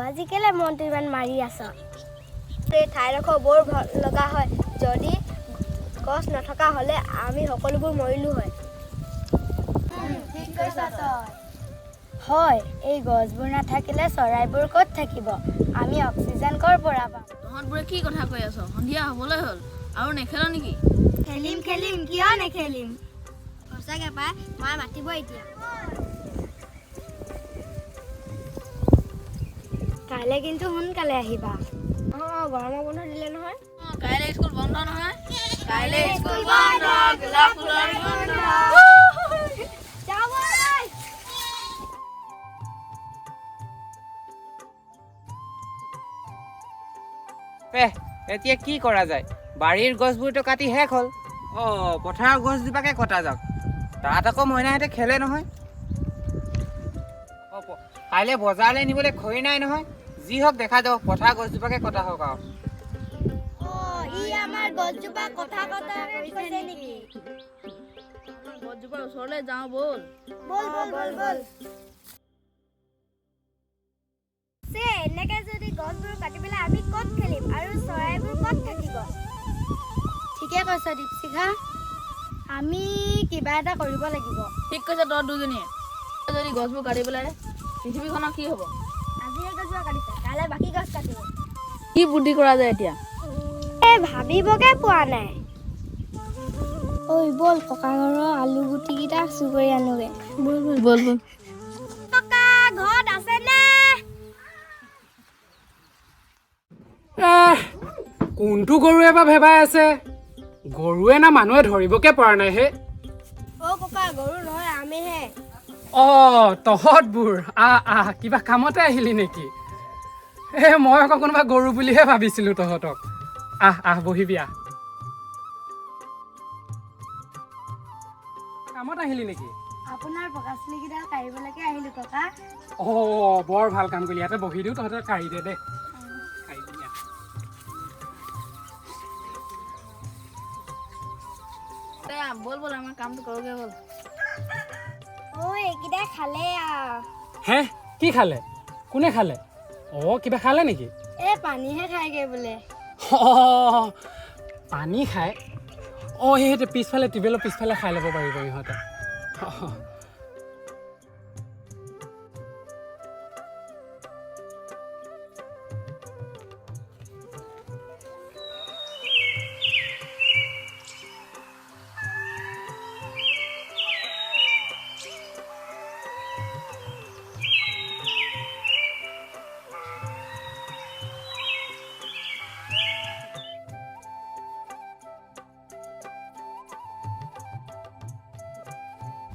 আজি কেলে মনটো ইমান মাৰি আছ? এই ঠাইডোখৰ বৰ ভাল লগা হয়। যদি গছ নথকা হ'লে আমি সকলোবোৰ মৰিলো হয়। হয়, এই গছবোৰ নাথাকিলে চৰাইবোৰ ক'ত থাকিব? আমি অক্সিজেন ক'ৰ পৰা পাম? তহঁতবোৰে কি কথা কৈ আছ? সন্ধিয়া হ'বলৈ হ'ল আৰু নেখেল নেকি? খেলিম খেলিম, কিয় নেখেলিম? সঁচাকে পাই, মায়ে মাতিব এতিয়া। কাইলৈ কিন্তু সোনকালে আহিবা। গৰমৰ বন্ধ দিলে নহয়। কাইলৈ স্কুল বন্ধ নহয়। কাইলৈ স্কুল বন্ধ, গোলাপ ফুলৰ গোন্ধ। এতিয়া কি কৰা যায়? বাৰীৰ গছবোৰতো কাটি শেষ হ'ল। পথাৰৰ গছজোপাকে কটা যাওক। তাত আকৌ মইনাহঁতে খেলে নহয়। কাইলৈ বজাৰলৈ নিবলৈ খৰি নাই নহয়। যি হওক দেখা যাব, পথাৰৰ গছজোপাকে কটা হওক আৰু। ই আমাৰ গছজোপা কথা কৈছে নেকি? গছজোপাৰ ওচৰলৈ যাওঁ ব'ল। বল। এনেকে যদি গছবোৰ কাটি পেলাই আমি ক'ত খেলিম আৰু চৰাইবোৰ ক'ত থাকিব? ঠিকে কৈছ দীপশিখা, আমি কিবা এটা কৰিব লাগিব। ঠিক কৈছে তহঁত দুজনীয়ে। যদি গছবোৰ কাটি পেলাই পৃথিৱীখনৰ কি হ'ব? আজি এই গছবোৰ কাটিছে, কাইলৈ বাকী গছ কাটিব। কি বুদ্ধি কৰা যায় এতিয়া? ভাবিবকে পোৱা নাই। ঐ ব'ল, ককা ঘৰৰ আলু গুটিকেইটা চুৰ কৰি আনোগে। ব'ল। ককা ঘৰত আছে নে? কোনটো গৰুৱে বা ভেবাই আছে? গৰুৱে না মানুহে ধৰিবকে পৰা নাই হে। ককা গৰু নহয়, আমিহে। তহঁতবোৰ আহ কিবা কামতে আহিলি নেকি? মই আকৌ কোনোবা গৰু বুলিহে ভাবিছিলো তহঁতক। আহ বহিবি আহ। কামত আহিলি নেকি? আপোনাৰ পকা চুলিকেইডাল কাঢ়িবলৈকে আহিলো ককা। বৰ ভাল কাম কৰিলি। ইয়াতে বহি দিওঁ, তহঁতে কাঢ়ি দে। ব'ল আমাৰ কামটো কৰোগে ব'ল। এইকেইটাই খালে হে, কি খালে? কোনে খালে? কিবা খালে নেকি? পানীহে খায়গে বোলে। পানী খায়? সিহঁতে পিছফালে টিউবেলৰ পিছফালে খাই ল'ব পাৰিব ইহঁতে।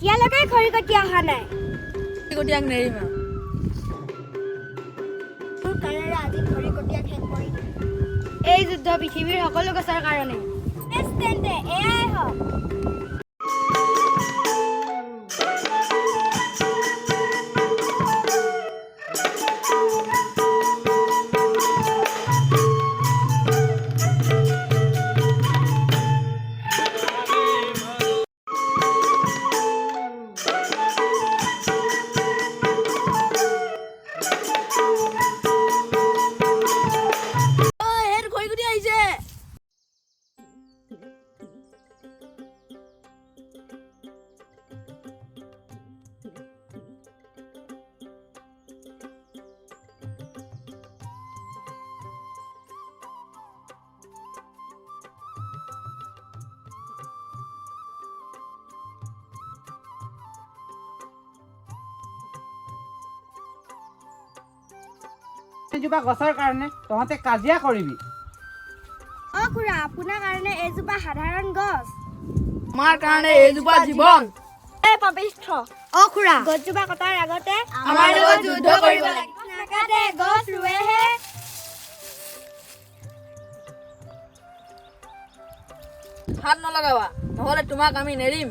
এতিয়ালৈকে খৰি কটি অহা নাই। কটীয়াক নেৰিম আৰু। মোৰ কাৰণেৰে আজি খৰি কটীয়া শেষ কৰি দিম। এই যুদ্ধ পৃথিৱীৰ সকলো গছৰ কাৰণে। তেন্তে এয়াই হওক। এইজোপা গছৰ কাৰণে তহঁতে কাজিয়া কৰিবি? খুৰা, আপোনাৰ কাৰণে এইজোপা সাধাৰণ গছ। আমাৰ কাৰণে এইজোপা জীৱন। পবিত্ৰ। খুৰা, গছজোপা কটাৰ আগতে আমাৰ লগত যুদ্ধ কৰিব লাগে। নাকাটে, গছ ৰুৱেহে। হাত নলগাবা, নহ'লে তোমাক আমি নেৰিম।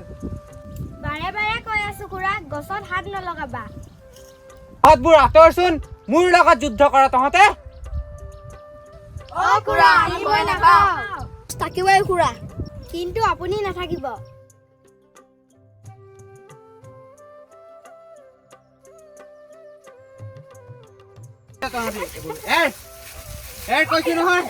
বাৰে বাৰে কৈ আছো খুৰা, গছত হাত নলগাবা। হাতবোৰ আঁতৰচোন, মোৰ লগত যুদ্ধ কৰা তহঁতে। খুৰা, আমি ভয় নাখাওঁ। থাকিবই খুৰা, কিন্তু আপুনি নাথাকিব। কৈছো নহয়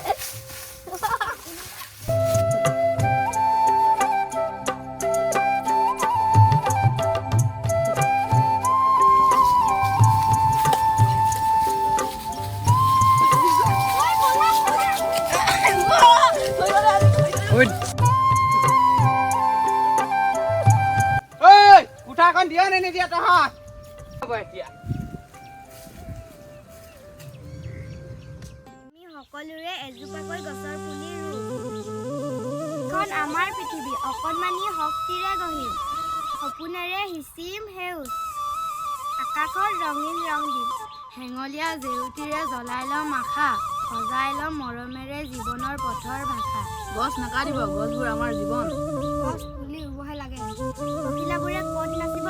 কুঠাৰখন দিয়া নে নিদিয়া তহঁত হ'ব এতিয়া আমি সকলোৰে এজোপাকৈ গছৰ পুলি ৰুম। এইখন আমাৰ পৃথিৱী, অকণমানি শক্তিৰে গঢ়িম, সপোনেৰে সিঁচিম সেউজ, আকাশত ৰঙীন ৰং দিম, হেঙলীয়া জেউতিৰে জ্বলাই ল'ম আশা, সজাই ল'ম মৰমেৰে জীৱনৰ পথৰ ভাষা। গছ নাকাটিব, গছবোৰ আমাৰ জীৱন। গছ পুলি ৰুবহে লাগে, মহিলাবোৰে ক'ত নাচিব